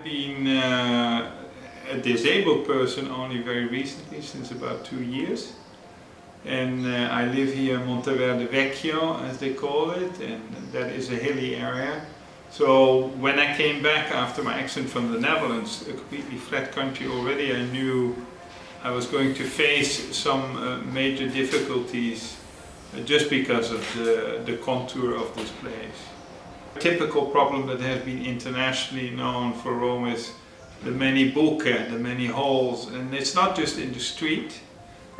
I've been a disabled person only very recently, since about 2 years. And I live here in Monteverde Vecchio, as they call it, and that is a hilly area. So when I came back after my accident from the Netherlands, a completely flat country already, I knew I was going to face some major difficulties just because of the contour of this place. A typical problem that has been internationally known for Rome is the many buche, the many holes, and it's not just in the street.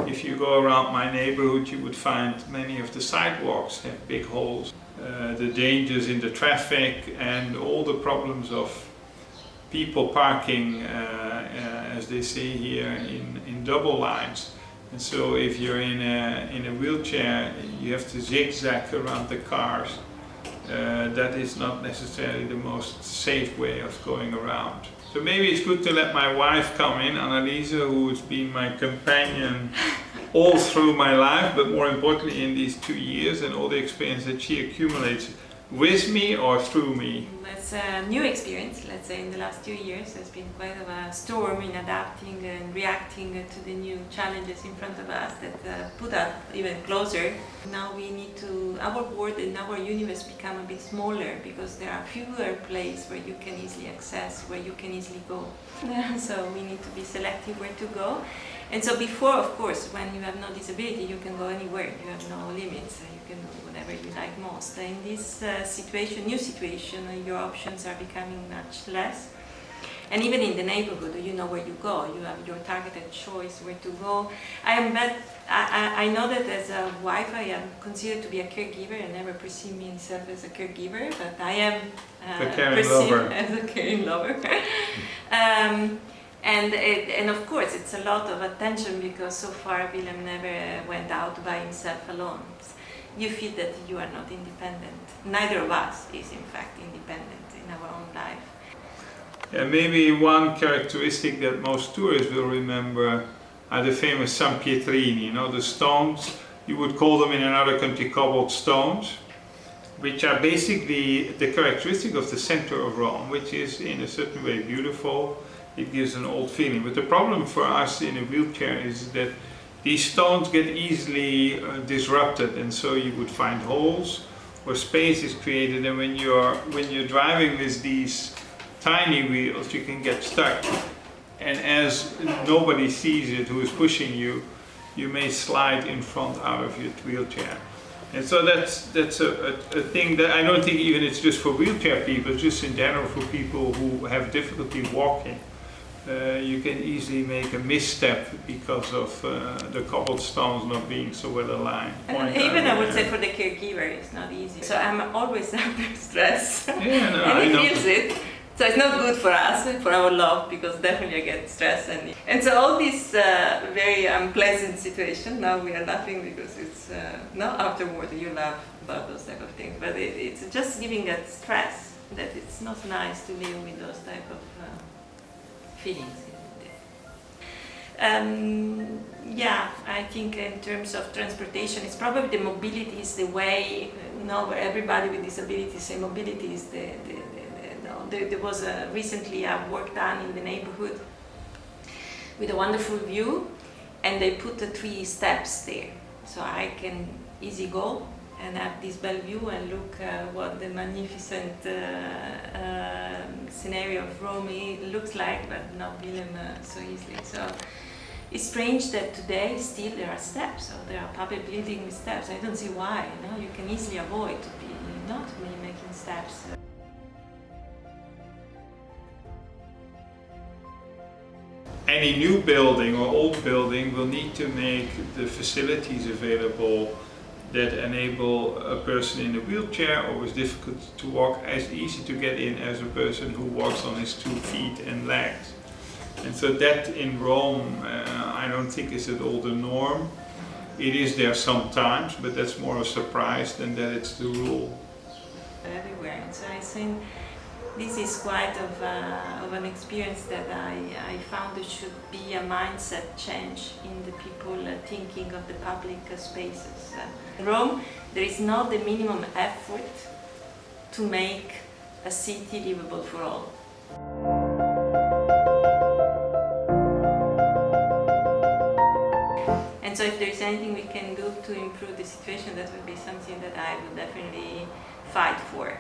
If you go around my neighborhood, you would find many of the sidewalks have big holes. The dangers in the traffic and all the problems of people parking, as they say here, in double lines. And so if you're in a wheelchair, you have to zigzag around the cars. That is not necessarily the most safe way of going around. So maybe it's good to let my wife come in, Annalisa, who has been my companion all through my life, but more importantly in these 2 years and all the experience that she accumulates with me or through me. It's a new experience, let's say. In the last 2 years there's been quite a storm in adapting and reacting to the new challenges in front of us that put us even closer. Now we need to, our world and our universe become a bit smaller because there are fewer places where you can easily access, where you can easily go. So we need to be selective where to go. And so before, of course, when you have no disability, you can go anywhere, you have no limits, you can do whatever you like most. In this new situation, your options are becoming much less. And even in the neighborhood, you know where you go, you have your targeted choice where to go. I know that as a wife, I am considered to be a caregiver. I never perceive myself as a caregiver, but I am perceived as a caring lover. And of course it's a lot of attention because so far Willem never went out by himself alone. You feel that you are not independent. Neither of us is in fact independent in our own life. Yeah, maybe one characteristic that most tourists will remember are the famous San Pietrini, you know, the stones. You would call them in another country cobbled stones, which are basically the characteristic of the center of Rome, which is in a certain way beautiful. It gives an old feeling. But the problem for us in a wheelchair is that these stones get easily disrupted, and so you would find holes or space is created, and when you're driving with these tiny wheels, you can get stuck. And as nobody sees it who is pushing you, you may slide in front out of your wheelchair. And so that's a thing that I don't think even it's just for wheelchair people, just in general for people who have difficulty walking. You can easily make a misstep because of the cobblestones not being so well aligned. And even I would say for the caregiver it's not easy. So I'm always under stress. Yeah, no, and he feels it. So it's not good for us, for our love, because definitely I get stressed. And so all this very unpleasant situation, now we are laughing because it's, now afterward you laugh about those type of things, but it's just giving a stress that it's not nice to live with those type of feelings. Yeah, I think in terms of transportation, it's probably the mobility is the way, you know, where everybody with disabilities say mobility is there was recently a work done in the neighborhood with a wonderful view, and they put the 3 steps there, so I can easy go and have this bell view and look what the magnificent scenario of Rome looks like, but not Willem so easily. So it's strange that today still there are steps, so there are public buildings with steps. I don't see why. You know, you can easily avoid to be not making steps. Any new building or old building will need to make the facilities available that enable a person in a wheelchair or with difficulty to walk as easy to get in as a person who walks on his 2 feet and legs. And so that in Rome I don't think is at all the norm. It is there sometimes, but that's more a surprise than that it's the rule. Everywhere. And so I think this is quite of an experience that I found there should be a mindset change in the people thinking of the public spaces. In Rome, there is not the minimum effort to make a city livable for all. And so if there's anything we can do to improve the situation, that would be something that I would definitely fight for.